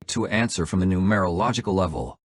to answer from the numerological level.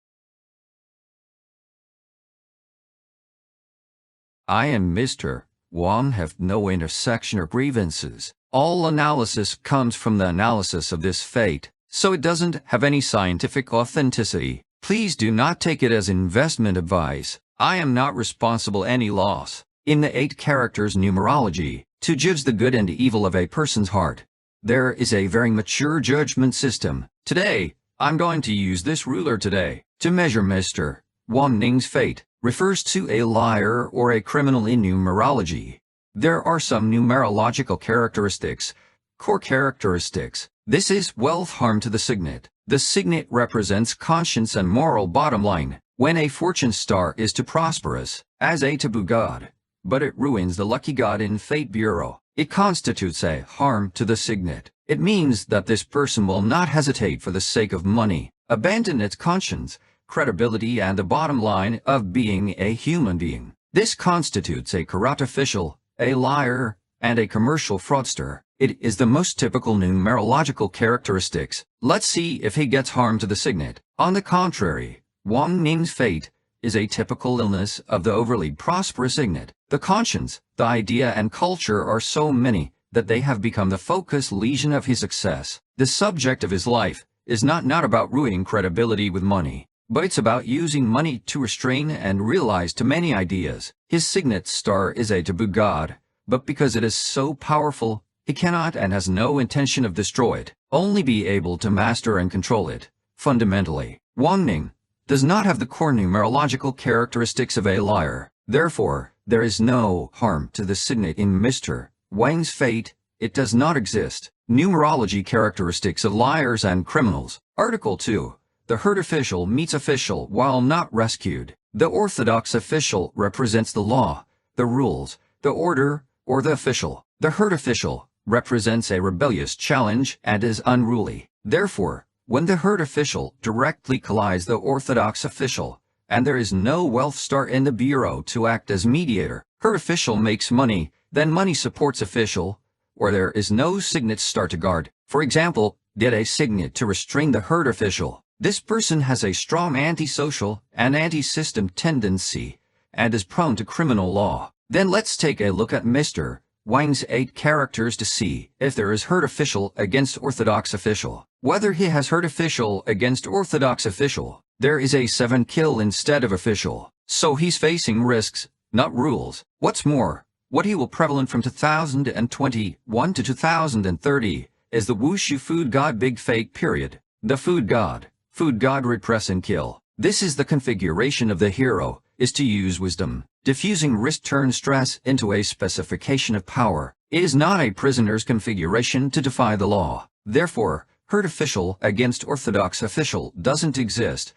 I and Mr. Wang have no intersection or grievances. All analysis comes from the analysis of this fate, so it doesn't have any scientific authenticity. Please do not take it as investment advice. I am not responsible any loss. In the 8 characters numerology, to judge the good and evil of a person's heart, there is a very mature judgment system. Today, I'm going to use this ruler today to measure Mr. Wang Ning's fate. Refers to a liar or a criminal in numerology. There are some numerological characteristics, core characteristics. This is wealth harm to the signet. The signet represents conscience and moral bottom line. When a fortune star is too prosperous, as a taboo god, but it ruins the lucky god in Fate Bureau, it constitutes a harm to the signet. It means that this person will not hesitate for the sake of money, abandon its conscience, credibility and the bottom line of being a human being. This constitutes a corrupt official, a liar, and a commercial fraudster. It is the most typical numerological characteristics. Let's see if he gets harm to the signet. On the contrary, Wang Ning's fate is a typical illness of the overly prosperous signet. The conscience, the idea and culture are so many that they have become the focus lesion of his success. The subject of his life is not about ruining credibility with money, but it's about using money to restrain and realize too many ideas. His signet star is a taboo god, but because it is so powerful, he cannot and has no intention of destroy it, only be able to master and control it. Fundamentally, Wang Ning does not have the core numerological characteristics of a liar. Therefore, there is no harm to the signet in Mr. Wang's fate. It does not exist. Numerology characteristics of liars and criminals. Article 2. The hurt official meets official while not rescued. The orthodox official represents the law, the rules, the order, or the official. The hurt official represents a rebellious challenge and is unruly. Therefore, when the hurt official directly collides the orthodox official, and there is no wealth star in the bureau to act as mediator, hurt official makes money, then money supports official, or there is no signet star to guard. For example, get a signet to restrain the hurt official. This person has a strong antisocial and anti-system tendency and is prone to criminal law. Then let's take a look at Mr. Wang's 8 characters to see if there is hurt official against orthodox official. Whether he has hurt official against orthodox official, there is a 7 kill instead of official. So he's facing risks, not rules. What's more, what he will prevalent from 2021 to 2030 is the Wushu food god big fake period. The food god repress and kill. This is the configuration of the hero, is to use wisdom. Diffusing risk turns stress into a specification of power. It is not a prisoner's configuration to defy the law. Therefore, hurt official against orthodox official doesn't exist.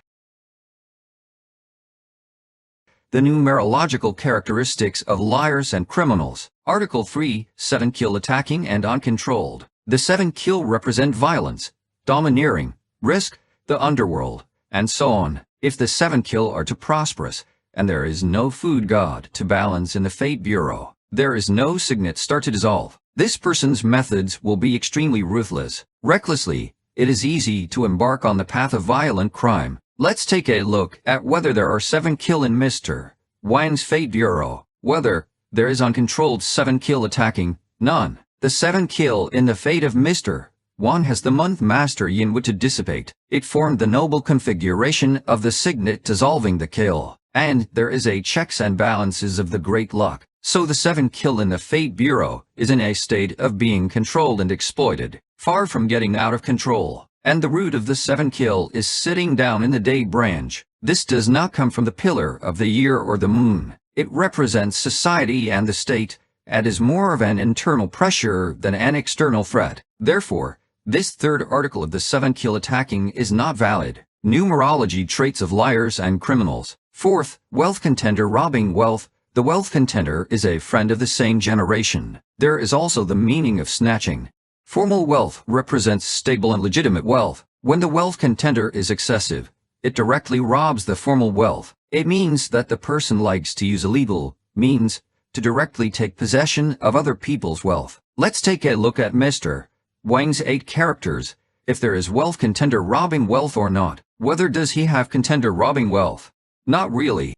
The numerological characteristics of liars and criminals. Article 3, 7 kill attacking and uncontrolled. The 7 kill represent violence, domineering, risk, the underworld, and so on. If the 7 kill are too prosperous, and there is no food god to balance in the Fate Bureau, there is no signet star to dissolve. This person's methods will be extremely ruthless. Recklessly, it is easy to embark on the path of violent crime. Let's take a look at whether there are 7 kill in Mr. Wang's Fate Bureau. Whether there is uncontrolled 7 kill attacking, none. The 7 kill in the fate of Mr. Wang has the month master Yinwu to dissipate. It formed the noble configuration of the signet dissolving the kill. And there is a checks and balances of the great luck. So the 7 kill in the Fate Bureau is in a state of being controlled and exploited, far from getting out of control. And the root of the 7 kill is sitting down in the day branch. This does not come from the pillar of the year or the moon. It represents society and the state, and is more of an internal pressure than an external threat. Therefore, this third article of the 7 kill attacking is not valid. Numerology traits of liars and criminals. Fourth, wealth contender robbing wealth. The wealth contender is a friend of the same generation. There is also the meaning of snatching. Formal wealth represents stable and legitimate wealth. When the wealth contender is excessive, it directly robs the formal wealth. It means that the person likes to use illegal means to directly take possession of other people's wealth. Let's take a look at Mr. Wang's 8 characters if there is wealth contender robbing wealth or not. Whether does he have contender robbing wealth? Not really.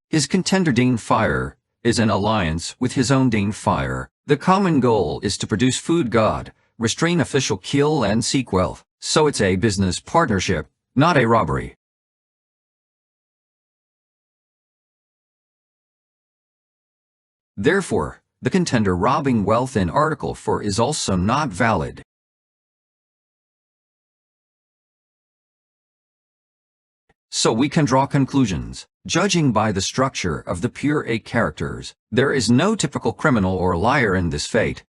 His contender Dane Fire is an alliance with his own Dane Fire. The common goal is to produce food god, restrain official kill and seek wealth. So it's a business partnership, not a robbery. Therefore, the contender robbing wealth in Article 4 is also not valid. So we can draw conclusions. Judging by the structure of the pure 8 characters, there is no typical criminal or liar in this fate.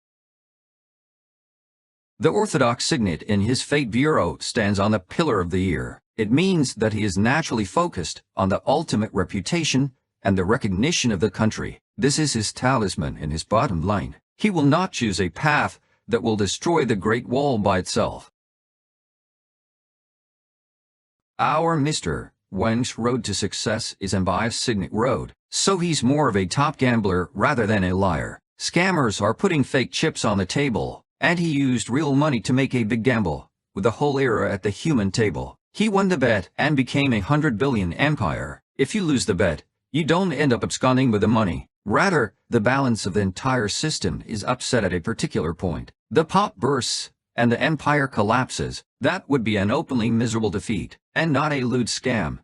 The orthodox signet in his fate bureau stands on the pillar of the ear. It means that he is naturally focused on the ultimate reputation and the recognition of the country. This is his talisman and his bottom line. He will not choose a path that will destroy the Great Wall by itself. Our Mr. Wang's road to success is an unbiased signet road, so he's more of a top gambler rather than a liar. Scammers are putting fake chips on the table, and he used real money to make a big gamble, with the whole era at the human table. He won the bet and became a 100 billion empire. If you lose the bet, you don't end up absconding with the money. Rather, the balance of the entire system is upset at a particular point. The pop bursts, and the empire collapses. That would be an openly miserable defeat, and not a lewd scam.